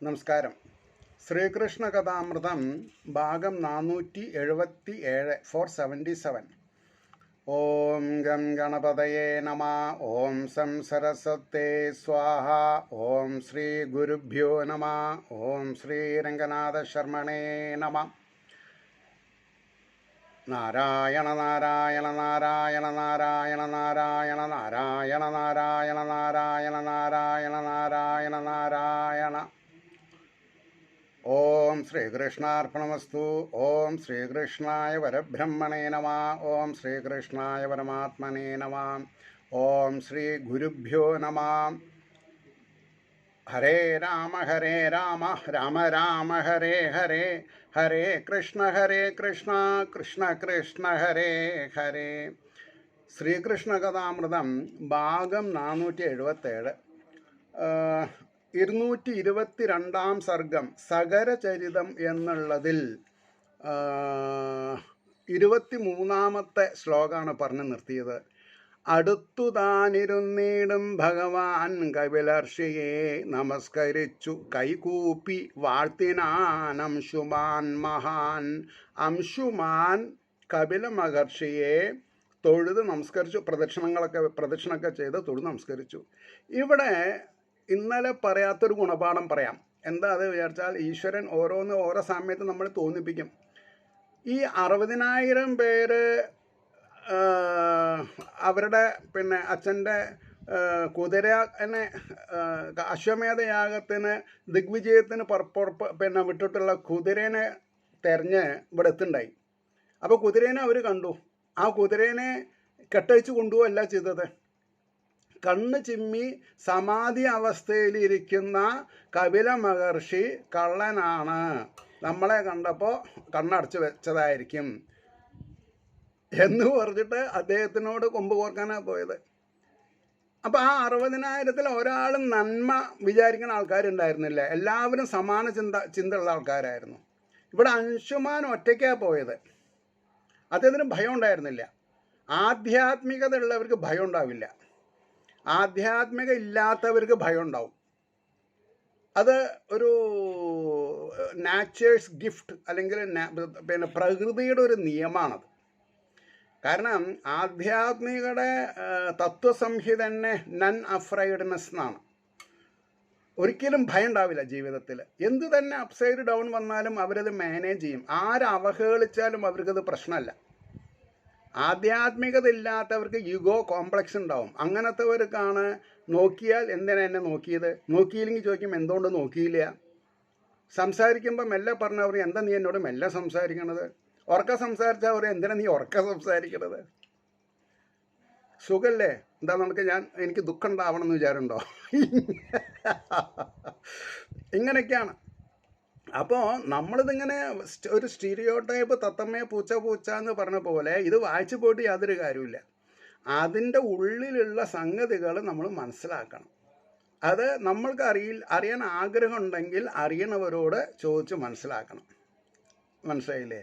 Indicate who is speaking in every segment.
Speaker 1: നമസ്കാരം. ശ്രീകൃഷ്ണ കഥാമൃതം ഭാഗം 477 477. ഓം ഗം ഗണപതയേ നമ. ഓം സം സരസ്വതേ സ്വാഹ. ഓം ശ്രീ ഗുരുഭ്യോ നമ. ഓം ശ്രീ രംഗനാഥ ശർമ്മണേ നമ. നാരായണ നാരായണ നാരായണ നാരായണ നാരായണ നാരായണ നാരായണ നാരായണ നാരായണ നാരായണ നാരായണ. ഓം ശ്രീകൃഷ്ണാർപ്പണമസ്തു. ഓം ശ്രീകൃഷ്ണായ പരബ്രഹ്മണേ നമ. ഓം ശ്രീകൃഷ്ണായ പരമാത്മനേ നമ. ഓം ശ്രീ ഗുരുഭ്യോ നമ. ഹരേ രാമ രാമ രാമ ഹരേ ഹരേ, ഹരേ കൃഷ്ണ കൃഷ്ണ കൃഷ്ണ ഹരേ ഹരേ. ശ്രീകൃഷ്ണ കഥാമൃതം ഭാഗം 477. 222 സർഗം സഗരചരിതം എന്നുള്ളതിൽ 23ാമത്തെ ശ്ലോകമാണ് പറഞ്ഞു നിർത്തിയത്. അടുത്തു താനിരുന്നീടും ഭഗവാൻ കപിലർഷിയെ നമസ്കരിച്ചു കൈകൂപ്പി വാഴ്ത്തിനാൻ അംശുമാൻ മഹാൻ. അംശുമാൻ കപില മഹർഷിയെ തൊഴുത് നമസ്കരിച്ചു. പ്രദക്ഷിണമൊക്കെ ചെയ്ത് തൊഴുത് നമസ്കരിച്ചു. ഇവിടെ ഇന്നലെ പറയാത്തൊരു ഗുണപാഠം പറയാം. എന്താ അത് വിചാരിച്ചാൽ, ഈശ്വരൻ ഓരോ സമയത്ത് നമ്മൾ തോന്നിപ്പിക്കും. ഈ 60,000 പേര് അവരുടെ അച്ഛൻ്റെ കുതിരനെ അശ്വമേധയാഗത്തിന് ദിഗ്വിജയത്തിന് വിട്ടിട്ടുള്ള കുതിരേനെ തെരഞ്ഞ് ഇവിടെ എത്തുണ്ടായി. അപ്പോൾ കുതിരേനെ അവർ കണ്ടു. ആ കുതിരേനെ കെട്ടഴിച്ച് കൊണ്ടുപോകല്ല ചെയ്തത്. കണ്ണ് ചിമ്മി സമാധി അവസ്ഥയിലിരിക്കുന്ന കപില മഹർഷി കള്ളനാണ്, നമ്മളെ കണ്ടപ്പോൾ കണ്ണടച്ച് വെച്ചതായിരിക്കും എന്ന് പറഞ്ഞിട്ട് അദ്ദേഹത്തിനോട് കൊമ്പ് കോർക്കാനാണ് പോയത്. അപ്പോൾ ആ 60,000-ൽ ഒരാളും നന്മ വിചാരിക്കുന്ന ആൾക്കാരുണ്ടായിരുന്നില്ല. എല്ലാവരും സമാന ചിന്തയുള്ള ആൾക്കാരായിരുന്നു. ഇവിടെ അംശുമാൻ ഒറ്റയ്ക്കാണ് പോയത്. അദ്ദേഹത്തിന് ഭയം ഉണ്ടായിരുന്നില്ല. ആധ്യാത്മികത ഉള്ളവർക്ക് ഭയം ഉണ്ടാവില്ല, ആധ്യാത്മിക ഇല്ലാത്തവർക്ക് ഭയം ഉണ്ടാവും. അത് ഒരു നാച്ചേഴ്സ് ഗിഫ്റ്റ്, അല്ലെങ്കിൽ പ്രകൃതിയുടെ ഒരു നിയമമാണത്. കാരണം ആധ്യാത്മികയുടെ തത്വസംഹിത തന്നെ നൺ അഫ്രൈഡ്നെസ് എന്നാണ്. ഒരിക്കലും ഭയം ഉണ്ടാവില്ല ജീവിതത്തിൽ. എന്ത് തന്നെ അപ്സൈഡ് ഡൗൺ വന്നാലും അവരത് മാനേജ് ചെയ്യും. ആരവഹേളിച്ചാലും അവർക്കത് പ്രശ്നമല്ല. ആധ്യാത്മികത ഇല്ലാത്തവർക്ക് യുഗോ കോംപ്ലക്സ് ഉണ്ടാവും. അങ്ങനത്തെവർക്കാണ് നോക്കിയാൽ എന്തിനാ എന്നെ നോക്കിയത്, നോക്കിയില്ലെങ്കിൽ ചോദിക്കും എന്തുകൊണ്ട് നോക്കിയില്ല. സംസാരിക്കുമ്പോൾ മെല്ലെ പറഞ്ഞവർ എന്താ നീ എന്നോട് മെല്ലെ സംസാരിക്കണത്, ഉറക്ക സംസാരിച്ചാൽ അവർ എന്തിനാ നീ ഉറക്ക സംസാരിക്കണത്, സുഖല്ലേ, എന്താ എനിക്ക് ദുഃഖം ഉണ്ടാവണം എന്ന് വിചാരമുണ്ടോ? ഇങ്ങനെയൊക്കെയാണ്. അപ്പോൾ നമ്മളിതിങ്ങനെ ഒരു സ്റ്റീരിയോ ടൈപ്പ് തത്തമ്മയെ പൂച്ച എന്ന് പറഞ്ഞ പോലെ ഇത് വായിച്ചു പോയിട്ട് യാതൊരു കാര്യമില്ല. അതിൻ്റെ ഉള്ളിലുള്ള സംഗതികൾ നമ്മൾ മനസ്സിലാക്കണം. അത് നമ്മൾക്ക് അറിയാൻ ആഗ്രഹം ഉണ്ടെങ്കിൽ അറിയണവരോട് ചോദിച്ച് മനസ്സിലാക്കണം. മനസ്സിലായില്ലേ?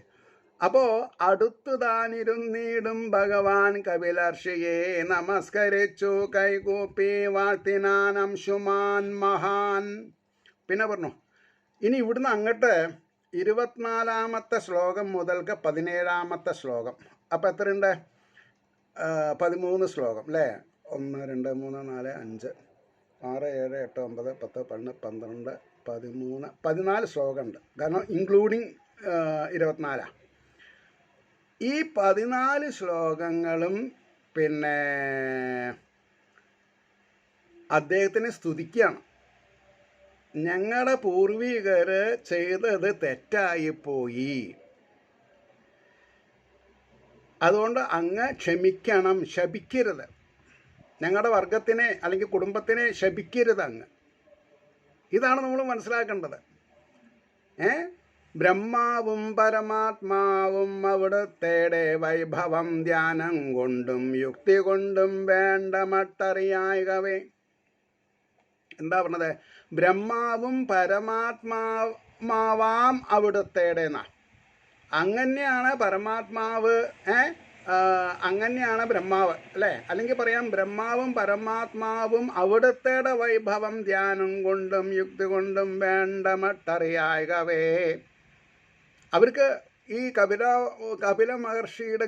Speaker 1: അപ്പോൾ അടുത്തു താനിരുന്നീടും ഭഗവാൻ കപിലർഷിയെ നമസ്കരിച്ചു കൈകൂപ്പി വാഴ്ത്തിനാൻ അംശുമാൻ മഹാൻ. പിന്നെ പറഞ്ഞു, ഇനി ഇവിടുന്ന് അങ്ങോട്ട് 24ാമത്തെ ശ്ലോകം മുതൽക്ക് 17ാമത്തെ ശ്ലോകം. അപ്പോൾ എത്രയുണ്ട്? 13 ശ്ലോകം അല്ലേ? 1 2 3 4 5 6 7 8 9 10 12 13 14 ശ്ലോകമുണ്ട്. കാരണം ഇൻക്ലൂഡിങ് 24. ഈ 14 ശ്ലോകങ്ങളും അദ്ദേഹത്തിനെ സ്തുതിക്കുകയാണ്. ഞങ്ങളുടെ പൂർവികർ ചെയ്തത് തെറ്റായിപ്പോയി, അതുകൊണ്ട് അങ്ങ് ക്ഷമിക്കണം, ശപിക്കരുത്, ഞങ്ങളുടെ വർഗത്തിനെ അല്ലെങ്കിൽ കുടുംബത്തിനെ ശപിക്കരുത് അങ്ങ്. ഇതാണ് നമ്മൾ മനസ്സിലാക്കേണ്ടത്. ബ്രഹ്മാവും പരമാത്മാവും അവിടുത്തേടെ വൈഭവം ധ്യാനം കൊണ്ടും യുക്തി കൊണ്ടും വേണ്ട മട്ടറിയായകവേ. എന്താ പറഞ്ഞത്? ബ്രഹ്മാവും പരമാത്മാവാം അവിടുത്തേടെ എന്നാ. അങ്ങനെയാണ് പരമാത്മാവ് അങ്ങനെയാണ് ബ്രഹ്മാവ് അല്ലേ? അല്ലെങ്കിൽ പറയാം ബ്രഹ്മാവും പരമാത്മാവും അവിടുത്തെ വൈഭവം ധ്യാനം കൊണ്ടും യുക്തി കൊണ്ടും വേണ്ടമട്ടറിയാകവേ. അവർക്ക് ഈ കപില മഹർഷിയുടെ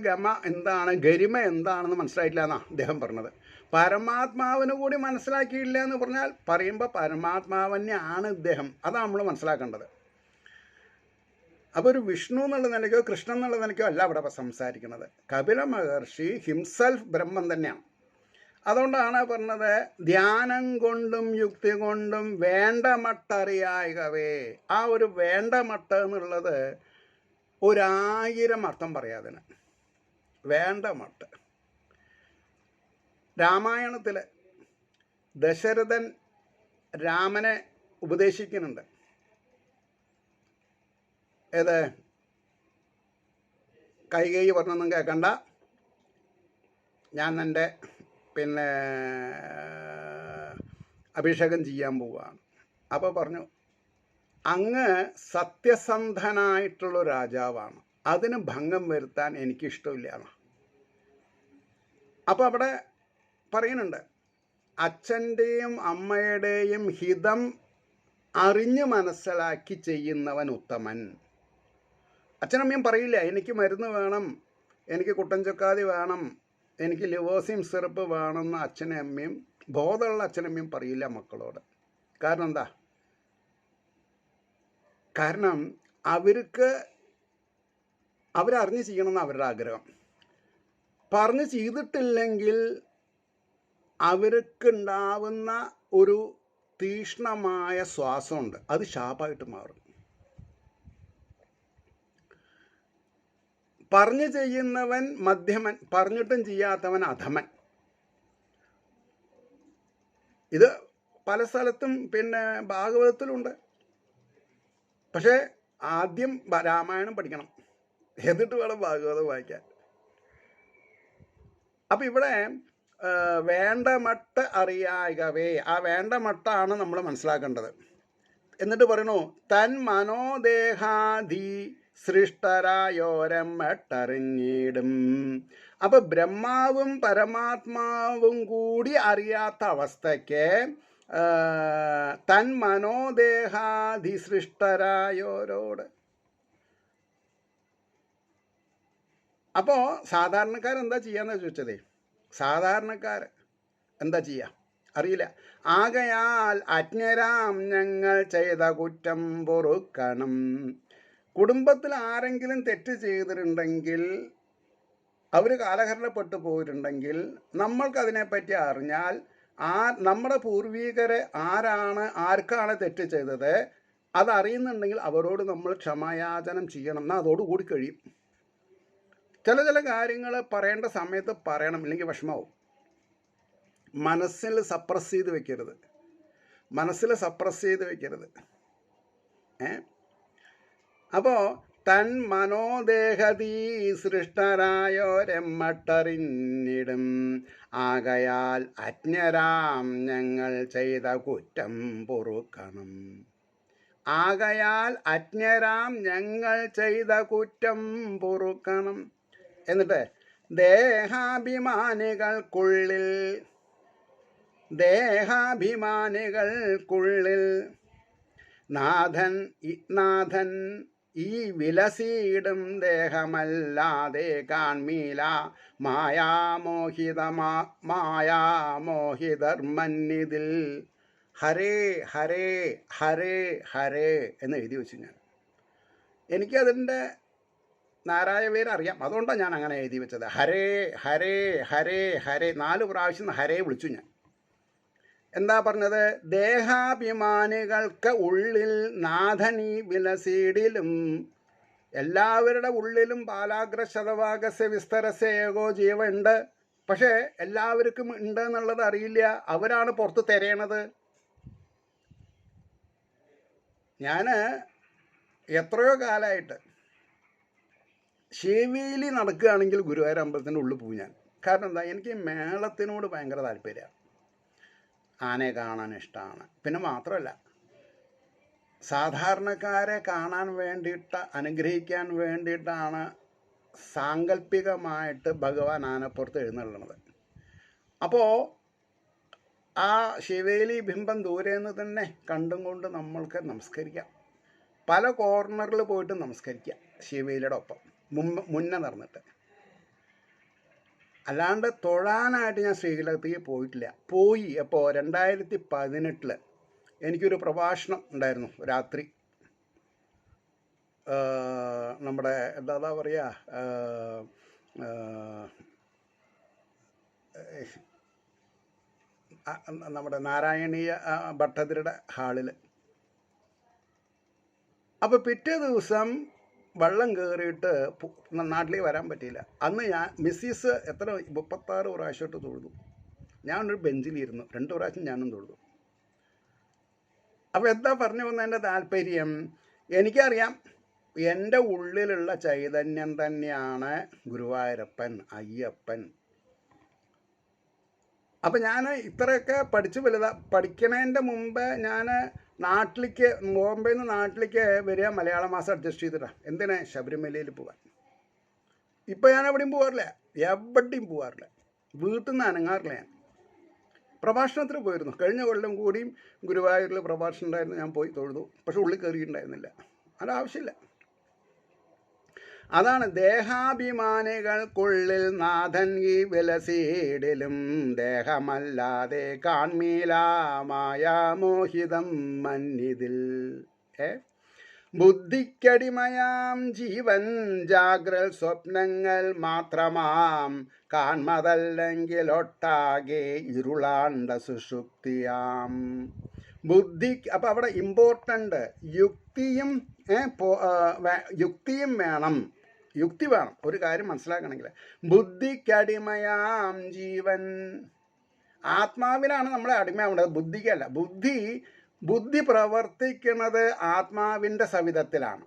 Speaker 1: ഗരിമ എന്താണെന്ന് മനസ്സിലായിട്ടില്ല എന്നാണ് അദ്ദേഹം പറഞ്ഞത്. പരമാത്മാവിന് കൂടി മനസ്സിലാക്കിയില്ല എന്ന് പറഞ്ഞാൽ പറയുമ്പോൾ പരമാത്മാവിനെയാണ് ഇദ്ദേഹം. അതാണ് നമ്മൾ മനസ്സിലാക്കേണ്ടത്. അപ്പോൾ ഒരു വിഷ്ണു എന്നുള്ള നിലയ്ക്കോ കൃഷ്ണൻ എന്നുള്ള നിലയ്ക്കോ അല്ല അവിടെ സംസാരിക്കുന്നത്. കപില മഹർഷി ഹിംസെൽഫ് ബ്രഹ്മം തന്നെയാണ്. അതുകൊണ്ടാണ് പറഞ്ഞത് ധ്യാനം കൊണ്ടും യുക്തി കൊണ്ടും വേണ്ടമട്ടറിയാകവേ. ആ ഒരു വേണ്ടമട്ട എന്നുള്ളത് 1000 അർത്ഥം പറയാതിന്. വേണ്ടമട്ട്. രാമായണത്തിൽ ദശരഥൻ രാമനെ ഉപദേശിക്കുന്നുണ്ട്. ഏത്? കൈകേയി പറഞ്ഞൊന്നും കേൾക്കണ്ട, ഞാൻ എൻ്റെ അഭിഷേകം ചെയ്യാൻ പോവുകയാണ്. അപ്പോൾ പറഞ്ഞു, അങ്ങ് സത്യസന്ധനായിട്ടുള്ള രാജാവാണ്, അതിന് ഭംഗം വരുത്താൻ എനിക്കിഷ്ടമില്ല. അപ്പോൾ അവിടെ പറയുന്നുണ്ട്, അച്ഛൻ്റെയും അമ്മയുടെയും ഹിതം അറിഞ്ഞു മനസ്സിലാക്കി ചെയ്യുന്നവൻ ഉത്തമൻ. അച്ഛനമ്മയും പറയില്ല എനിക്ക് മരുന്ന് വേണം, എനിക്ക് കുട്ടൻ ചൊക്കാതി വേണം, എനിക്ക് ലിവോസിം സിറപ്പ് വേണമെന്ന് അച്ഛനും അമ്മയും, ബോധമുള്ള അച്ഛനമ്മയും പറയില്ല മക്കളോട്. കാരണം എന്താ? കാരണം അവരറിഞ്ഞ് ചെയ്യണമെന്ന് അവരുടെ ആഗ്രഹം. പറഞ്ഞ് ചെയ്തിട്ടില്ലെങ്കിൽ അവർക്കുണ്ടാവുന്ന ഒരു തീക്ഷ്ണമായ ശ്വാസമുണ്ട്, അത് ശാപമായിട്ട് മാറും. പറഞ്ഞു ചെയ്യുന്നവൻ മധ്യമൻ, പറഞ്ഞിട്ടും ചെയ്യാത്തവൻ അധമൻ. ഇത് പല സ്ഥലത്തും ഭാഗവതത്തിലുണ്ട്. പക്ഷേ ആദ്യം രാമായണം പഠിക്കണം, എന്നിട്ട് വേണം ഭാഗവതം വായിക്കാൻ. അപ്പം ഇവിടെ വേണ്ടമട്ട് അറിയാകവേ, ആ വേണ്ടമട്ടാണ് നമ്മൾ മനസ്സിലാക്കേണ്ടത്. എന്നിട്ട് പറയണു, തൻ മനോദേഹാദി സൃഷ്ടരായോരമട്ടറിഞ്ഞിടും. അപ്പം ബ്രഹ്മാവും പരമാത്മാവും കൂടി അറിയാത്ത അവസ്ഥയ്ക്ക് തൻ മനോദേഹാദി സൃഷ്ടരായോരോട്. അപ്പോൾ സാധാരണക്കാരെന്താ ചെയ്യാന്ന് ചോദിച്ചതേ, സാധാരണക്കാർ എന്താ ചെയ്യുക അറിയില്ല. ആകയാൽ അജ്ഞരാം ഞങ്ങൾ ചെയ്ത കുറ്റം പൊറുക്കണം. കുടുംബത്തിൽ ആരെങ്കിലും തെറ്റ് ചെയ്തിട്ടുണ്ടെങ്കിൽ, അവർ കാലഹരണപ്പെട്ടു പോയിട്ടുണ്ടെങ്കിൽ, നമ്മൾക്കതിനെപ്പറ്റി അറിഞ്ഞാൽ നമ്മുടെ പൂർവികരെ ആർക്കാണ് തെറ്റ് ചെയ്തത് അതറിയുന്നുണ്ടെങ്കിൽ അവരോട് നമ്മൾ ക്ഷമായാചനം ചെയ്യണം. എന്നാൽ അതോടുകൂടി കഴിയും. ചില കാര്യങ്ങൾ പറയേണ്ട സമയത്ത് പറയണം, ഇല്ലെങ്കിൽ വിഷമാവും. മനസ്സിൽ സപ്രസ് ചെയ്ത് വെക്കരുത്. അപ്പോൾ തൻ മനോദേഹതീ സൃഷ്ടരായോരെമ്മട്ടറിഞ്ഞിടും. ആകയാൽ അജ്ഞരാം ഞങ്ങൾ ചെയ്ത കുറ്റം പൊറുക്കണം. ആകയാൽ അജ്ഞരാം ഞങ്ങൾ ചെയ്ത കുറ്റം പൊറുക്കണം. എന്നിട്ട് ദേഹാഭിമാനികൾക്കുള്ളിൽ നാഥൻ ഈ വിലസീടും ദേഹമല്ലാതെ കാൺമീല മായാമോഹിതർമന്നിതിൽ ഹരേ ഹരേ ഹരേ ഹരേ എന്ന് എഴുതി വെച്ചു. എനിക്കതിൻ്റെ നാരായണ അറിയാം, അതുകൊണ്ടാണ് ഞാൻ അങ്ങനെ എഴുതി വെച്ചത്. ഹരേ ഹരേ ഹരേ ഹരേ 4 പ്രാവശ്യം ഹരേ വിളിച്ചു ഞാൻ. എന്താ പറഞ്ഞത്? ദേഹാഭിമാനികൾക്ക് ഉള്ളിൽ നാഥനീ വിലസീടിലും. എല്ലാവരുടെ ഉള്ളിലും ബാലാഗ്ര ശതവാഗസ്യ വിസ്തരസ്യ ഏകോ ജീവ ഉണ്ട്. പക്ഷേ എല്ലാവർക്കും ഉണ്ട് എന്നുള്ളത് അറിയില്ല. അവരാണ് പുറത്ത് തിരയണത്. ഞാൻ എത്രയോ കാലമായിട്ട് ശിവേലി നടക്കുകയാണെങ്കിൽ ഗുരുവായൂർ അമ്പലത്തിൻ്റെ ഉള്ളിൽ പോകും ഞാൻ. കാരണം എന്താ? എനിക്ക് മേളത്തിനോട് ഭയങ്കര താല്പര്യമാണ്. ആനയെ കാണാൻ ഇഷ്ടമാണ്. പിന്നെ മാത്രമല്ല, സാധാരണക്കാരെ കാണാൻ വേണ്ടിയിട്ട്, അനുഗ്രഹിക്കാൻ വേണ്ടിയിട്ടാണ് സാങ്കല്പികമായിട്ട് ഭഗവാൻ ആനപ്പുറത്ത് എഴുന്നള്ളുന്നത്. അപ്പോൾ ആ ശിവേലി ബിംബം ദൂരെ നിന്ന് തന്നെ കണ്ടും കൊണ്ട് നമ്മൾക്ക് നമസ്കരിക്കാം. പല കോർണറിൽ പോയിട്ട് നമസ്കരിക്കാം ശിവേലിയുടെ ഒപ്പം മുന്നേ നടന്നിട്ട്. അല്ലാണ്ട് തൊഴാനായിട്ട് ഞാൻ ശ്രീകലത്തേക്ക് പോയിട്ടില്ല. പോയി അപ്പോൾ 2018 എനിക്കൊരു പ്രഭാഷണം ഉണ്ടായിരുന്നു രാത്രി. നമ്മുടെ എന്താ പറയുക, നമ്മുടെ നാരായണീയ ഭട്ടതിരുടെ ഹാളിൽ. അപ്പോൾ പിറ്റേ ദിവസം വെള്ളം കയറിയിട്ട് നാട്ടിലേക്ക് വരാൻ പറ്റിയില്ല. അന്ന് ഞാൻ മിസ്സിസ് 36 പ്രാവശ്യമായിട്ട് തൊഴുതു. ഞാനൊരു ബെഞ്ചിലിരുന്നു, 2 പ്രാവശ്യം ഞാനും തൊഴുതു. അപ്പോൾ എന്താ പറഞ്ഞു പോകുന്നതിൻ്റെ താല്പര്യം, എനിക്കറിയാം എൻ്റെ ഉള്ളിലുള്ള ചൈതന്യം തന്നെയാണ് ഗുരുവായൂരപ്പൻ, അയ്യപ്പൻ. അപ്പം ഞാൻ ഇത്രയൊക്കെ പഠിക്കണതിൻ്റെ മുമ്പ് ഞാൻ നാട്ടിലേക്ക്, ബോംബെയിൽ നിന്ന് നാട്ടിലേക്ക് വരിക മലയാള മാസം അഡ്ജസ്റ്റ് ചെയ്തിട്ടാണ്. എന്തിനാ? ശബരിമലയിൽ പോകാൻ. ഇപ്പം ഞാൻ എവിടെയും പോകാറില്ല, എവിടെയും പോകാറില്ല, വീട്ടിൽ നിന്ന് അനങ്ങാറില്ല. ഞാൻ പ്രഭാഷണത്തിന് പോയിരുന്നു. കഴിഞ്ഞ കൊല്ലം കൂടിയും ഗുരുവായൂരിൽ പ്രഭാഷണം ഉണ്ടായിരുന്നു, ഞാൻ പോയി തൊഴുതു. പക്ഷെ ഉള്ളിൽ കയറിയിട്ടുണ്ടായിരുന്നില്ല, അതാവശ്യമില്ല. അതാണ് ദേഹാഭിമാനികൾക്കുള്ളിൽ നാഥൻ ഈ വിലസീടിലും ദേഹമല്ലാതെ കാൺമീലാമായ മോഹിതം മന്നിതിൽ. ബുദ്ധിക്കടിമയാം ജീവൻ ജാഗ്രൽ സ്വപ്നങ്ങൾ മാത്രമാം കാൺമതല്ലെങ്കിൽ ഒട്ടാകെ ഇരുളാണ്ട സുഷുപ്തിയാം. ബുദ്ധി. അപ്പം അവിടെ ഇമ്പോർട്ടൻ്റ് യുക്തിയും വേണം. യുക്തി വേണം ഒരു കാര്യം മനസ്സിലാക്കണമെങ്കിൽ. ബുദ്ധിക്കടിമയാം ജീവൻ, ആത്മാവിനാണ് നമ്മളെ അടിമയാവേണ്ടത്, ബുദ്ധിക്കല്ല. ബുദ്ധി പ്രവർത്തിക്കുന്നത് ആത്മാവിൻ്റെ സവിധത്തിലാണ്.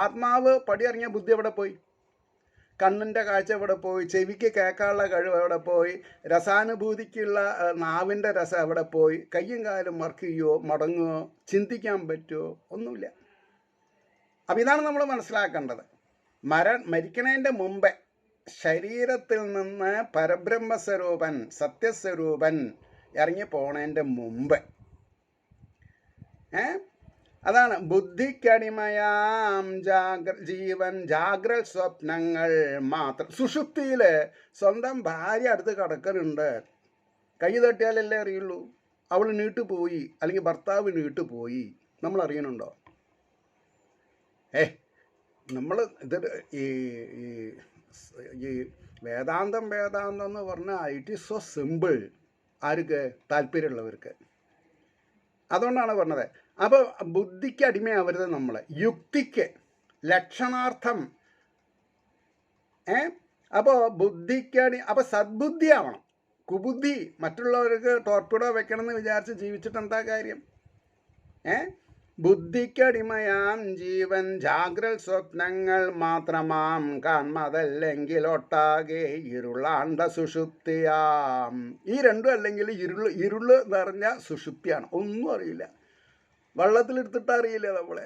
Speaker 1: ആത്മാവ് പടിയിറങ്ങിയ ബുദ്ധി എവിടെ പോയി? കണ്ണിൻ്റെ കാഴ്ച എവിടെ പോയി? ചെവിക്ക് കേൾക്കാനുള്ള കഴിവ് എവിടെ പോയി? രസാനുഭൂതിക്കുള്ള നാവിൻ്റെ രസം എവിടെ പോയി? കയ്യും കാലും വർക്ക് ചെയ്യുമോ, മടങ്ങുമോ, ചിന്തിക്കാൻ പറ്റുമോ? ഒന്നുമില്ല. അപ്പം ഇതാണ് നമ്മൾ മനസ്സിലാക്കേണ്ടത്. മരിക്കണതിൻ്റെ മുമ്പേ ശരീരത്തിൽ നിന്ന് പരബ്രഹ്മസ്വരൂപൻ, സത്യസ്വരൂപൻ ഇറങ്ങിപ്പോണതിൻ്റെ മുമ്പ് അതാണ് ബുദ്ധിക്കടിമയാം ജീവൻ ജാഗ്രൽ സ്വപ്നങ്ങൾ മാത്രം. സുഷുപ്തിയിൽ സ്വന്തം ഭാര്യ അടുത്ത് കിടക്കുന്നുണ്ട്, കൈ തട്ടിയാലല്ലേ അറിയുള്ളൂ. അവൾ നീട്ടുപോയി, അല്ലെങ്കിൽ ഭർത്താവ് നീട്ടുപോയി, നമ്മൾ അറിയണുണ്ടോ? നമ്മൾ ഇത് ഈ വേദാന്തം എന്ന് പറഞ്ഞാൽ ഇറ്റ് ഈസ് സോ സിമ്പിൾ. ആർക്ക്? താല്പര്യമുള്ളവർക്ക്. അതുകൊണ്ടാണ് പറഞ്ഞത്. അപ്പോൾ ബുദ്ധിക്ക് അടിമയാവരുത് നമ്മൾ, യുക്തിക്ക്, ലക്ഷണാർത്ഥം. അപ്പോൾ അപ്പോൾ സദ്ബുദ്ധി ആവണം. കുബുദ്ധി, മറ്റുള്ളവർക്ക് ടോർപ്പിഡോ വെക്കണമെന്ന് വിചാരിച്ച് ജീവിച്ചിട്ട് എന്താ കാര്യം? ബുദ്ധിക്കടിമയാം ജീവൻ ജാഗ്രൽ സ്വപ്നങ്ങൾ മാത്രമാം കാൺമതല്ലെങ്കിൽ ഒട്ടാകെ ഇരുളാണ്ട സുഷുപ്തിയാം. ഈ രണ്ടും അല്ലെങ്കിൽ ഇരുള് നിറഞ്ഞ സുഷുപ്തിയാണ്. ഒന്നും അറിയില്ല, വെള്ളത്തിലെടുത്തിട്ട് അറിയില്ല നമ്മളെ.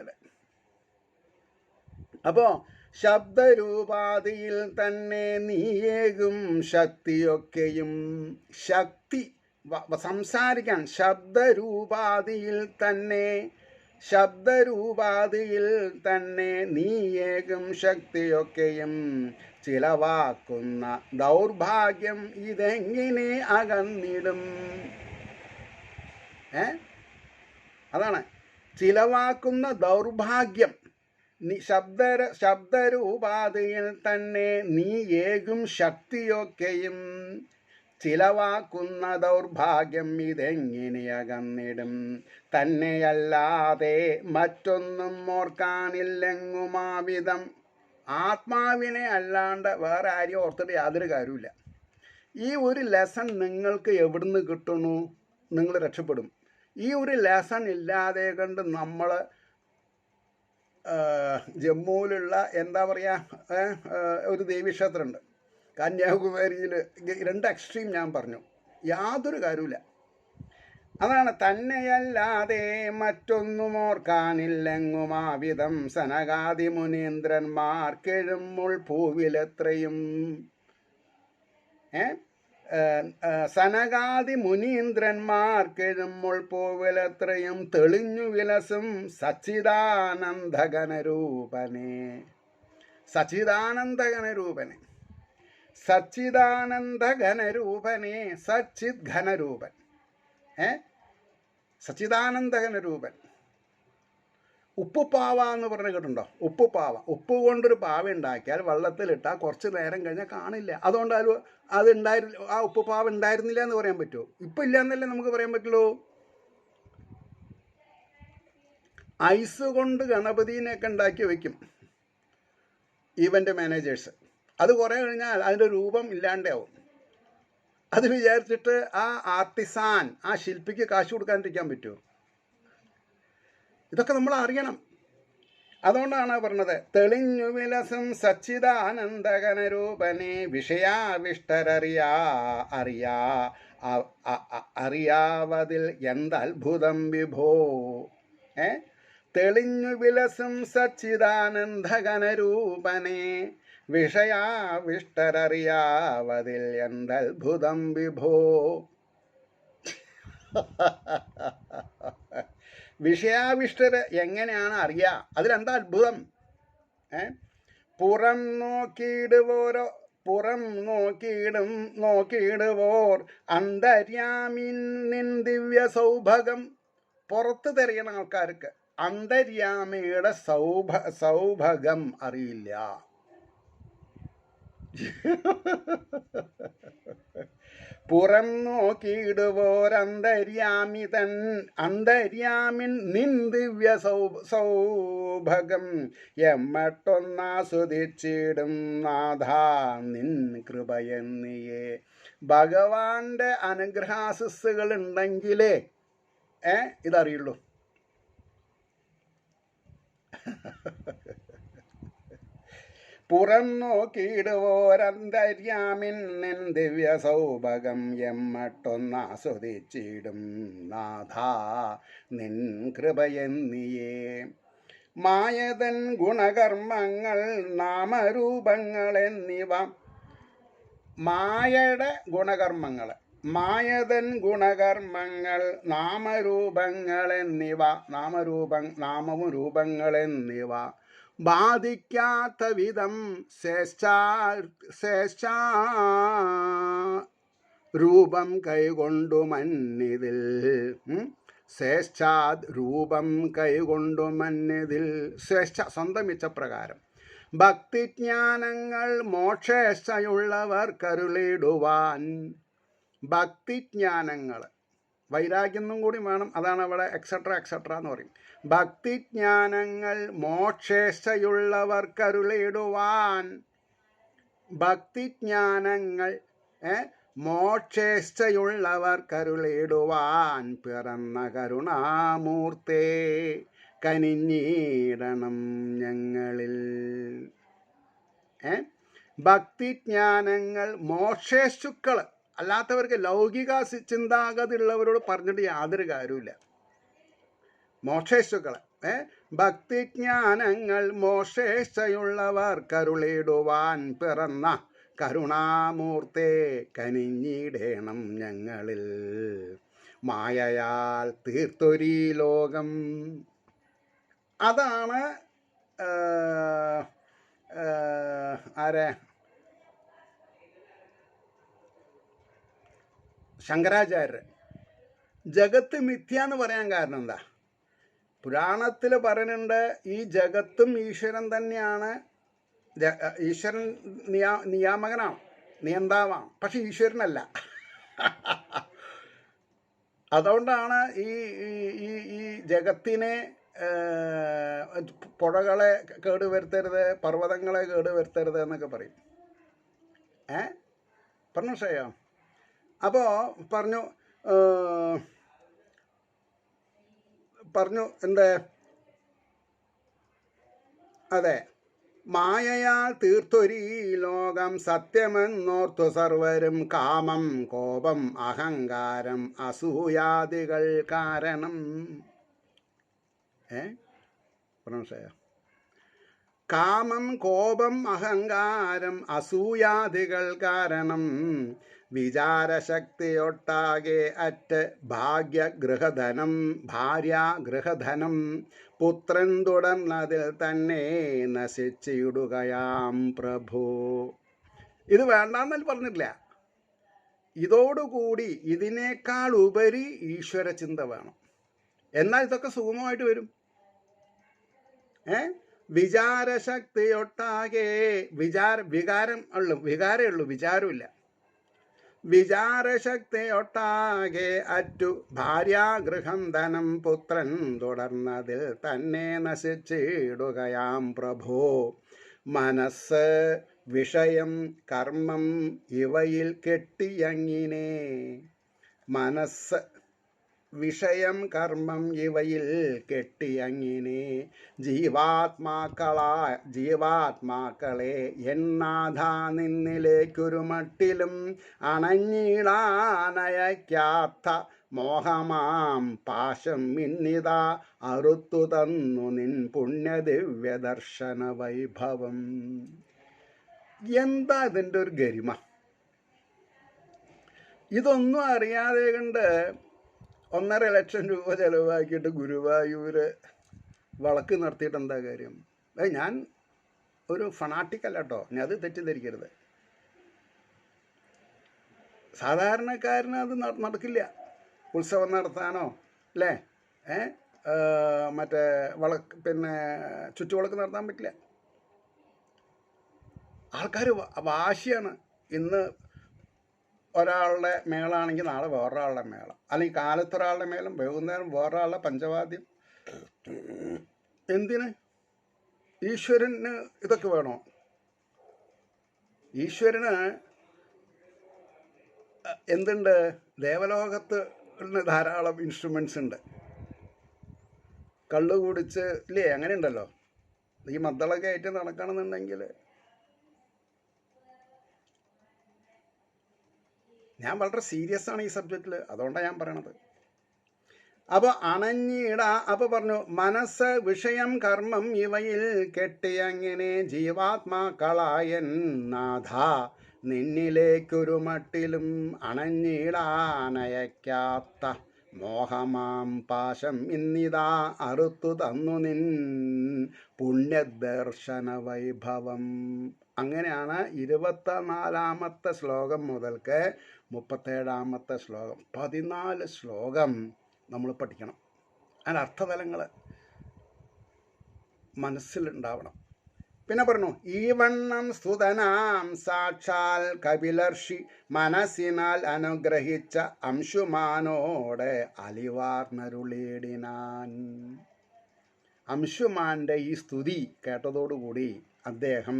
Speaker 1: അപ്പോൾ ശബ്ദരൂപാദിയിൽ തന്നെ നീയേകും ശക്തിയൊക്കെയും. ശക്തി സംസാരിക്കാൻ ശബ്ദരൂപാദിയിൽ തന്നെ നീയേകും ശക്തിയൊക്കെയും ചിലവാക്കുന്ന ദൗർഭാഗ്യം ഇതെങ്ങനെ അകന്നിടും? അതാണ് ചിലവാക്കുന്ന ദൗർഭാഗ്യം. ശബ്ദരൂപാദിയിൽ തന്നെ നീയേകും ശക്തിയൊക്കെയും ചിലവാക്കുന്ന ദൗർഭാഗ്യം ഇതെങ്ങനെ അകന്നിടും? തന്നെയല്ലാതെ മറ്റൊന്നും ഓർക്കാനില്ലെങ്ങുമാവിധം. ആത്മാവിനെ അല്ലാണ്ട് വേറെ ആരെയും ഓർത്തിട്ട് യാതൊരു കാര്യമില്ല. ഈ ഒരു ലെസൺ നിങ്ങൾക്ക് എവിടുന്ന് കിട്ടുന്നു? നിങ്ങൾ രക്ഷപ്പെടും. ഈ ഒരു ലെസൺ ഇല്ലാതെ കണ്ട് നമ്മൾ ജമ്മുവിലുള്ള എന്താ പറയുക, ഒരു ദേവീക്ഷേത്രമുണ്ട് കന്യാകുമാരിയിൽ. 2 എക്സ്ട്രീം ഞാൻ പറഞ്ഞു, യാതൊരു കാര്യമില്ല. അതാണ് തന്നെയല്ലാതെ മറ്റൊന്നും ഓർക്കാനില്ലെങ്ങുമാവിധം സനകാദി മുനീന്ദ്രന്മാർ കെഴുമുൾ പൂവിലെത്രയും സനകാദി മുനീന്ദ്രന്മാർ കെഴുമുൾ പൂവിലെത്രയും തെളിഞ്ഞു വിലസും സച്ചിദാനന്ദഘനരൂപനെ സച്ചിദാനന്ദഘനരൂപനെ സച്ചിദാനന്ദഘനരൂപനെ സച്ചിത് ഘനരൂപൻ സച്ചിദാനന്ദഘനരൂപൻ. ഉപ്പുപാവ എന്ന് പറഞ്ഞ് കേട്ടുണ്ടോ? ഉപ്പുപാവ. ഉപ്പ് കൊണ്ടൊരു പാവ ഉണ്ടാക്കിയാൽ വെള്ളത്തിലിട്ടാൽ കുറച്ച് നേരം കഴിഞ്ഞാൽ കാണില്ല. അതുകൊണ്ട് ആ ഉപ്പുപാവ ഉണ്ടായിരുന്നില്ല എന്ന് പറയാൻ പറ്റുമോ? ഇപ്പം ഇല്ല എന്നല്ലേ നമുക്ക് പറയാൻ പറ്റുള്ളൂ. ഐസ് കൊണ്ട് ഗണപതിനെയൊക്കെ ഉണ്ടാക്കി വയ്ക്കും ഈവൻ്റ് മാനേജേഴ്സ്. അത് കുറേ കഴിഞ്ഞാൽ അതിൻ്റെ രൂപം ഇല്ലാണ്ടാവും. അത് വിചാരിച്ചിട്ട് ആ ആർട്ടിസാൻ, ആ ശില്പിക്ക് കാശ് കൊടുക്കാണ്ടിരിക്കാൻ പറ്റുമോ? ഇതൊക്കെ നമ്മൾ അറിയണം. അതുകൊണ്ടാണ് പറഞ്ഞത് തെളിഞ്ഞു വിലസം സച്ചിദാനന്ദഘനരൂപനെ അറിയാവതിൽ എന്തത്ഭുതം വിഭോ. തെളിഞ്ഞു വിലസം സച്ചിദാനന്ദഘനരൂപനെ വിഷയാവിഷ്ടരറിയാവതിൽ എന്തത്ഭുതം വിഭോ. വിഷയാവിഷ്ടര് എങ്ങനെയാണ് അറിയുക? അതിലെന്താ അത്ഭുതം? പുറം നോക്കിയിടുവോർ അന്തര്യാമിൻ നിൻ ദിവ്യ സൗഭകം. പുറത്ത് തെരയണ ആൾക്കാർക്ക് അന്തര്യാമിയുടെ സൗഭകം അറിയില്ല. പുറം നോക്കിയിടുവോരന്തര്യാമിൻ നിൻ ദിവ്യ സൗഭകം എമ്മട്ടൊന്നാസ്വദിച്ചിടും നാഥാ നിൻ കൃപയെന്നിയേ. ഭഗവാന്റെ അനുഗ്രഹാശിസ്സുകൾ ഉണ്ടെങ്കിലേ ഇതറിയുള്ളൂ. പുറം നോക്കിയിടുവോരന്തര്യാമിൻ നിൻ ദിവ്യ സൗഭകം എമ്മട്ടൊന്നാസ്വദിച്ചിടും നാഥാ നിൻ കൃപയെന്നിയേ. മായതൻ ഗുണകർമ്മങ്ങൾ നാമരൂപങ്ങൾ എന്നിവ. മായയുടെ ഗുണകർമ്മങ്ങൾ, മായതൻ ഗുണകർമ്മങ്ങൾ നാമരൂപങ്ങൾ എന്നിവ, നാമവും രൂപങ്ങൾ എന്നിവ ബാധിക്കാത്ത വിധം രൂപം കൈകൊണ്ടു മന്നിതിൽ. രൂപം കൈകൊണ്ടു മന്നിതിൽ സ്വന്തം ഇച്ഛപ്രകാരം ഭക്തിജ്ഞാനങ്ങൾ മോക്ഷേച്ഛയുള്ളവർ കരുളിടുവാൻ. ഭക്തിജ്ഞാനങ്ങൾ, വൈരാഗ്യം കൂടി വേണം. അതാണ് അവിടെ എക്സെട്ര എന്ന് പറയും. ഭക്തിജ്ഞാനങ്ങൾ മോക്ഷേച്ഛയുള്ളവർ കരുളിടുവാൻ. ഭക്തിജ്ഞാനങ്ങൾ മോക്ഷേച്ഛയുള്ളവർ കരുളിടുവാൻ പിറന്ന കരുണാമൂർത്തേ കനിഞ്ഞിടണം ഞങ്ങളിൽ. ഭക്തിജ്ഞാനങ്ങൾ മോക്ഷേശുക്കൾ അല്ലാത്തവർക്ക്, ലൗകിക ചിന്താഗതി ഉള്ളവരോട് പറഞ്ഞിട്ട് യാതൊരു കാര്യമില്ല. മോക്ഷേശുക്കളെ ഭക്തിജ്ഞാനങ്ങൾ മോക്ഷേച്ഛയുള്ളവർ കരുളിടുവാൻ പിറന്ന കരുണാമൂർത്തേ കനിഞ്ഞിടേണം ഞങ്ങളിൽ. മായയാൽ തീർത്തൊരീ ലോകം. അതാണ് ശങ്കരാചാര്യർ ജഗത്ത് മിഥ്യ എന്ന് പറയാൻ കാരണം എന്താ? പുരാണത്തിൽ പറയുന്നുണ്ട് ഈ ജഗത്തും ഈശ്വരൻ തന്നെയാണ്. ഈശ്വരൻ നിയാമകനാണ്, നിയന്താവാണ്, പക്ഷെ ഈശ്വരനല്ല. അതുകൊണ്ടാണ് ഈ ഈ ജഗത്തിനെ പുഴകളെ കേടുവരുത്തരുത്, പർവ്വതങ്ങളെ കേടുവരുത്തരുത് എന്നൊക്കെ പറയും. പറഞ്ഞു ശ്രേയോ? അപ്പോൾ പറഞ്ഞു എന്ത്? അതെ, മായയാൽ തീർത്തൊരീ ലോകം സത്യമെന്നോർത്തു സർവരും കാമം കോപം അഹങ്കാരം അസൂയാദികൾ കാരണം. മനസ്സിലായോ? കാമം കോപം അഹങ്കാരം അസൂയാദികൾ കാരണം വിചാരശക്തിയൊട്ടാകെ അറ്റ് ഭാഗ്യഗൃഹധനം ഭാര്യാഗൃഹധനം പുത്രൻ തുടർന്നതിൽ തന്നെ നശിച്ചിടുകയാം പ്രഭു. ഇത് വേണ്ടാന്നല്ല പറഞ്ഞിട്ടില്ല. ഇതോടുകൂടി ഇതിനേക്കാൾ ഉപരി ഈശ്വര ചിന്ത വേണം. എന്നാൽ ഇതൊക്കെ സുഗമമായിട്ട് വരും. വിചാരശക്തിയൊട്ടാകെ വികാരമേ ഉള്ളൂ, വിചാരമില്ല. വിചാരശക്തിയൊട്ടാകെ അറ്റു ഭാര്യാഗൃഹം ധനം പുത്രൻ തുടർന്നതിൽ തന്നെ നശിച്ചിടുകയാം പ്രഭോ. മനസ്സ് വിഷയം കർമ്മം ഇവയിൽ കെട്ടിയങ്ങിനെ. മനസ്സ് വിഷയം കർമ്മം ഇവയിൽ കെട്ടിയങ്ങിനെ ജീവാത്മാക്കളെ എന്നാഥ നിന്നിലേക്കൊരു മട്ടിലും അണഞ്ഞിടാനയക്കാത്ത മോഹമാം പാശം ഇന്നിതാ അറുത്തു തന്നു നിൻ പുണ്യദിവ്യദർശന വൈഭവം. എന്താ ഇതിൻ്റെ ഒരു ഗരിമ? ഇതൊന്നും അറിയാതെ കണ്ട് 1.5 ലക്ഷം രൂപ ചിലവാക്കിയിട്ട് ഗുരുവായൂർ വളക്ക് നടത്തിയിട്ട് എന്താ കാര്യം? ഞാൻ ഒരു ഫണാട്ടിക്കല്ല കേട്ടോ, ഞാൻ അത് തെറ്റിദ്ധരിക്കരുത്. സാധാരണക്കാരന് അത് നടക്കില്ല. ഉത്സവം നടത്താനോ അല്ലേ, മറ്റേ ചുറ്റുവിളക്ക് നടത്താൻ പറ്റില്ല. ആൾക്കാർ വാശിയാണ്. ഇന്ന് ഒരാളുടെ മേളാണെങ്കിൽ നാളെ വേറൊരാളുടെ മേളം, അല്ലെങ്കിൽ കാലത്തൊരാളുടെ മേളം, വൈകുന്നേരം വേറൊരാളുടെ പഞ്ചവാദ്യം. എന്തിന്? ഈശ്വരന് ഇതൊക്കെ വേണോ? ഈശ്വരന് എന്തുണ്ട്? ദേവലോകത്ത് ധാരാളം ഇൻസ്ട്രുമെൻറ്റ്സ് ഉണ്ട്. കള്ളു കുടിച്ച് ഇല്ലേ, അങ്ങനെ ഉണ്ടല്ലോ. ഈ മദ്ദളൊക്കെ ആയിട്ട് നടക്കണമെന്നുണ്ടെങ്കിൽ ഞാൻ വളരെ സീരിയസ് ആണ് ഈ സബ്ജക്റ്റിൽ, അതുകൊണ്ടാണ് ഞാൻ പറയണത്. അപ്പോൾ അപ്പോൾ പറഞ്ഞു മനസ്സ് വിഷയം കർമ്മം ഇവയിൽ കെട്ടിയങ്ങനെ ജീവാത്മാക്കളായൻ നാഥ നിന്നിലേക്കൊരു മട്ടിലും അണഞ്ഞിടാനയക്കാത്ത മോഹമാം പാശം ഇന്നിതാ അറുത്തു തന്നു നിൻ പുണ്യദർശന വൈഭവം. അങ്ങനെയാണ് 24-ാമത്തെ ശ്ലോകം മുതൽക്ക് 37-ാമത്തെ ശ്ലോകം 14 ശ്ലോകം നമ്മൾ പഠിക്കണം. അതിൻ്റെ അർത്ഥതലങ്ങൾ മനസ്സിലുണ്ടാവണം. പിന്നെ പറഞ്ഞു, ഈ വണ്ണം സ്തുതനാം സാക്ഷാൽ കപിലർഷി മനസ്സിനാൽ അനുഗ്രഹിച്ച അംശുമാനോട് അലിവാർന്നരുളിയിടിനാൻ. അംശുമാൻ്റെ ഈ സ്തുതി കേട്ടതോടുകൂടി അദ്ദേഹം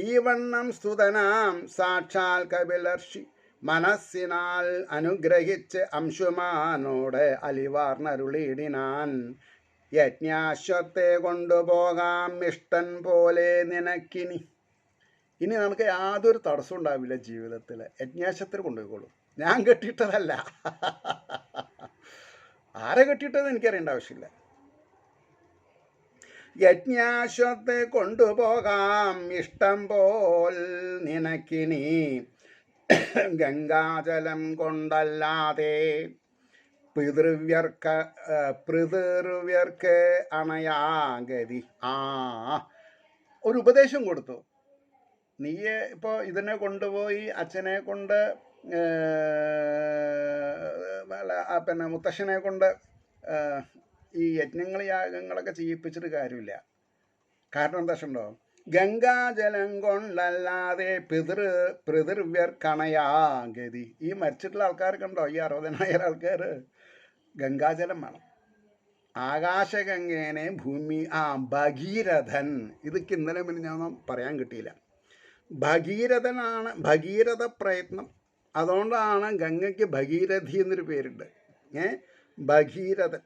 Speaker 1: ഈ വണ്ണം സ്തുതനാം സാക്ഷാൽ കപിലർഷി മനസ്സിനാൽ അനുഗ്രഹിച്ച് അംശുമാനോട് അലിവാർന്നരുളിയിടിനാൻ. യജ്ഞാശ്വത്തെ കൊണ്ടുപോകാം ഇഷ്ടൻ പോലെ നിനക്കിനി. ഇനി നമുക്ക് യാതൊരു തടസ്സം ഉണ്ടാവില്ല ജീവിതത്തിൽ. യജ്ഞാശ്വത്തിന് കൊണ്ടുപോയിക്കോളൂ. ഞാൻ കെട്ടിയിട്ടതല്ല. ആരെ കെട്ടിയിട്ടത് എനിക്കറിയേണ്ട ആവശ്യമില്ല. യജ്ഞാശ്വത്തെ കൊണ്ടുപോകാം ഇഷ്ടം പോൽ നിനക്കിനി ഗംഗാജലം കൊണ്ടല്ലാതെ പിതൃവ്യർക്ക് അണയാഗതി. ഒരു ഉപദേശം കൊടുത്തു. നീ ഇപ്പോൾ ഇതിനെ കൊണ്ടുപോയി അച്ഛനെ കൊണ്ട് മുത്തശ്ശനെ കൊണ്ട് ഈ യാഗങ്ങളൊക്കെ ചെയ്യിപ്പിച്ചിട്ട് കാര്യമില്ല. കാരണം എന്താ വെച്ചിട്ടുണ്ടോ? ഗംഗാജലം കൊണ്ടല്ലാതെ പിതൃവ്യർക്കണയാഗതി. ഈ മരിച്ചിട്ടുള്ള ആൾക്കാർക്കുണ്ടോ? ഈ 60,000 ആൾക്കാർ ഗംഗാജലം വേണം. ആകാശഗംഗേനെ ഭൂമി ഭഗീരഥൻ. ഇതൊക്കെ ഇന്നലെ പിന്നെ ഞാൻ പറയാൻ കിട്ടിയില്ല. ഭഗീരഥ പ്രയത്നം. അതുകൊണ്ടാണ് ഗംഗയ്ക്ക് ഭഗീരഥി എന്നൊരു പേരുണ്ട്. ഭഗീരഥൻ.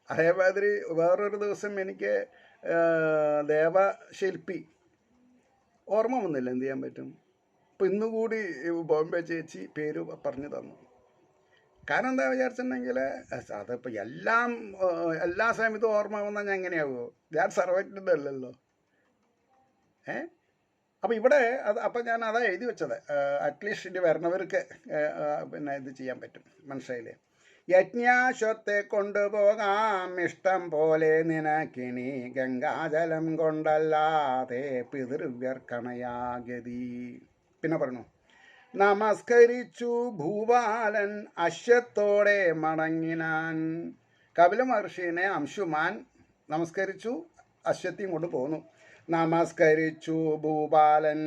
Speaker 1: അതേമാതിരി വേറൊരു ദിവസം എനിക്ക് ദേവശില്പി ഓർമ്മ വന്നില്ല, എന്ത് ചെയ്യാൻ പറ്റും. ഇപ്പം ഇന്നുകൂടി ബോംബെ ചേച്ചി പേര് പറഞ്ഞു തന്നു. കാരണം എന്താ വിചാരിച്ചിട്ടുണ്ടെങ്കിൽ അതിപ്പോൾ എല്ലാ സമയത്തും ഓർമ്മ വന്നാൽ ഞാൻ എങ്ങനെയാവുമോ? ഞാൻ സർവൈറ്റഡ് അല്ലല്ലോ. അപ്പോൾ ഇവിടെ അപ്പം ഞാൻ അതാ എഴുതി വെച്ചത്. അറ്റ്ലീസ്റ്റ് ഇത് വരണവർക്ക് പിന്നെ ഇത് ചെയ്യാൻ പറ്റും. മനസ്സിലായില്ലേ? യജ്ഞാശ്വത്തെ കൊണ്ടുപോകാം ഇഷ്ടം പോലെ നിനക്കിനി, ഗംഗാജലം കൊണ്ടല്ലാതെ പിതൃവ്യർക്കണയാഗതി. പിന്നെ പറഞ്ഞു, നമസ്കരിച്ചു ഭൂപാലൻ അശ്വത്തോടെ മടങ്ങിനാൻ. കപില മഹർഷീനെ അംശുമാൻ നമസ്കരിച്ചു, അശ്വത്തെയും കൊണ്ട് പോന്നു. നമസ്കരിച്ചു ഭൂപാലൻ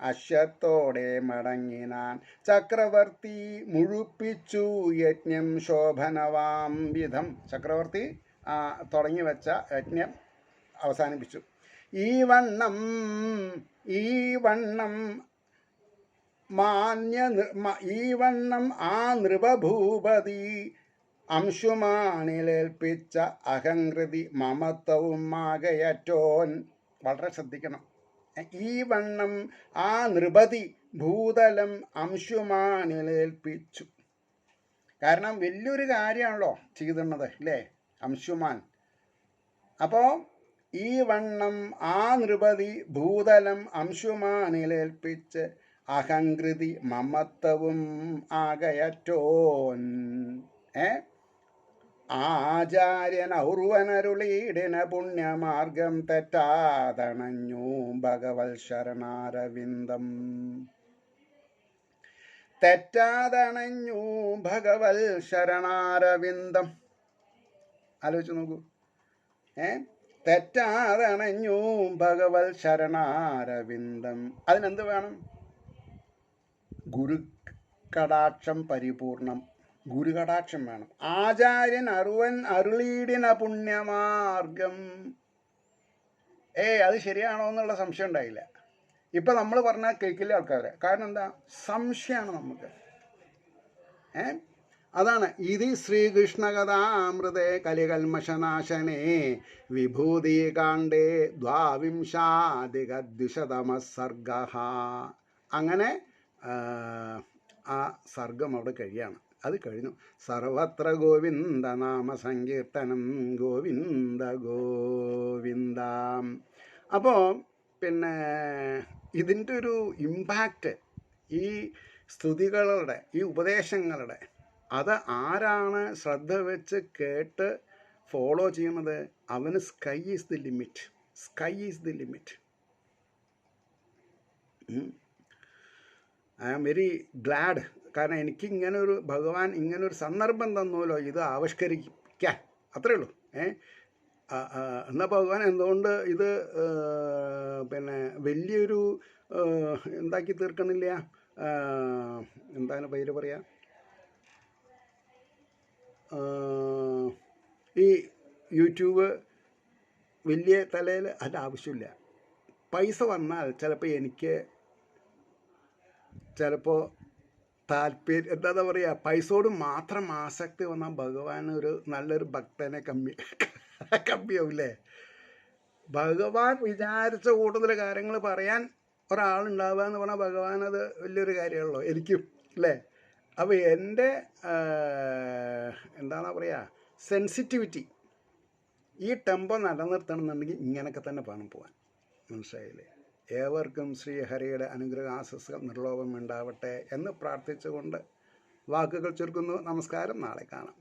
Speaker 1: അശ്വത്തോടെ മടങ്ങിനാൻ. ചക്രവർത്തി മുഴുപ്പിച്ചു യജ്ഞം ശോഭനവാം വിധം. ചക്രവർത്തി തുടങ്ങി വെച്ച യജ്ഞം അവസാനിപ്പിച്ചു. ഈ വണ്ണം ആ നൃപഭൂപതി അംശുമാനിലേൽപ്പിച്ച അഹങ്കൃതി മമത്വവും ആകയറ്റോൻ. വളരെ ശ്രദ്ധിക്കണം. ഈ വണ്ണം ആ നൃപതി ഭൂതലം അംശുമാനിലേൽപ്പിച്ചു. കാരണം വലിയൊരു കാര്യമാണല്ലോ ചെയ്തിരുന്നത് അല്ലേ അംശുമാൻ. അപ്പോൾ ഈ വണ്ണം ആ നൃപതി ഭൂതലം അംശുമാനിലേൽപ്പിച്ച് അഹങ്കൃതി മമത്വവും ആകയറ്റോൻ. ആചാര്യൻ ഔർവനരുളീടിന പുണ്യമാർഗം തെറ്റാതണഞ്ഞു ഭഗവത് ശരണാരവിന്ദം. തെറ്റാതണഞ്ഞു ഭഗവത് ശരണാരവിന്ദം. ആലോചിച്ച് നോക്കൂ. തെറ്റാതണഞ്ഞു ഭഗവത് ശരണാരവിന്ദം. അതിനെന്ത് വേണം? ഗുരുകടാക്ഷം പരിപൂർണം. ഗുരുകടാക്ഷം വേണം. ആചാര്യൻ അരുളീടിന പുണ്യമാർഗം. അത് ശരിയാണോ എന്നുള്ള സംശയം ഉണ്ടായില്ല. ഇപ്പം നമ്മൾ പറഞ്ഞാൽ കേൾക്കില്ല ആൾക്കാരെ. കാരണം എന്താ? സംശയമാണ് നമുക്ക്. അതാണ് ഇത് ശ്രീകൃഷ്ണകഥാമൃതേ കലികൽമഷനാശനേ വിഭൂതി കാണ്ഡേ ദ്വാവിംശാധികദ്വിശതമ അങ്ങനെ ആ സർഗം അവിടെ കഴിയാണ്. അത് കഴിഞ്ഞു. സർവത്ര ഗോവിന്ദ നാമ സങ്കീർത്തനം ഗോവിന്ദ ഗോവിന്ദ. അപ്പോൾ പിന്നെ ഇതിൻ്റെ ഒരു ഇമ്പാക്റ്റ് ഈ സ്തുതികളുടെ ഈ ഉപദേശങ്ങളുടെ അത് ആരാണ് ശ്രദ്ധ വെച്ച് കേട്ട് ഫോളോ ചെയ്യുന്നത്? അവന് sky is the limit. Sky is the limit. I am very glad. കാരണം എനിക്ക് ഇങ്ങനൊരു ഭഗവാൻ ഇങ്ങനൊരു സന്ദർഭം തന്നല്ലോ ഇത് ആവിഷ്കരിക്കാൻ. അത്രേ ഉള്ളൂ. എന്നാൽ ഭഗവാൻ എന്തുകൊണ്ട് ഇത് പിന്നെ വലിയൊരു എന്താക്കി തീർക്കണില്ല? എന്താണ് പേര് പറയാ? ഈ യൂട്യൂബ് വലിയ തലയിൽ അതിൻ്റെ ആവശ്യമില്ല. പൈസ വന്നാൽ ചിലപ്പോൾ എനിക്ക് താല്പര്യം എന്താ പറയുക, പൈസയോട് മാത്രം ആസക്തി വന്നാൽ ഭഗവാൻ ഒരു നല്ലൊരു ഭക്തനെ കമ്മിയാവില്ലേ? ഭഗവാൻ വിചാരിച്ച കൂടുതൽ കാര്യങ്ങൾ പറയാൻ ഒരാളുണ്ടാവുക എന്ന് പറഞ്ഞാൽ ഭഗവാൻ അത് വലിയൊരു കാര്യമാണല്ലോ എനിക്കും അല്ലേ? അപ്പോൾ എൻ്റെ എന്താണ് പറയുക, സെൻസിറ്റിവിറ്റി ഈ ടെമ്പോ നിലനിർത്തണമെന്നുണ്ടെങ്കിൽ ഇങ്ങനെയൊക്കെ തന്നെ വേണം പോകാൻ. മനസ്സിലായില്ലേ? ഏവർക്കും ശ്രീഹരിയുടെ അനുഗ്രഹ ആശംസകൾ നിർലോഭം ഉണ്ടാവട്ടെ എന്ന് പ്രാർത്ഥിച്ചുകൊണ്ട് വാക്കുകൾ ചുരുക്കുന്നു. നമസ്കാരം. നാളെ കാണാം.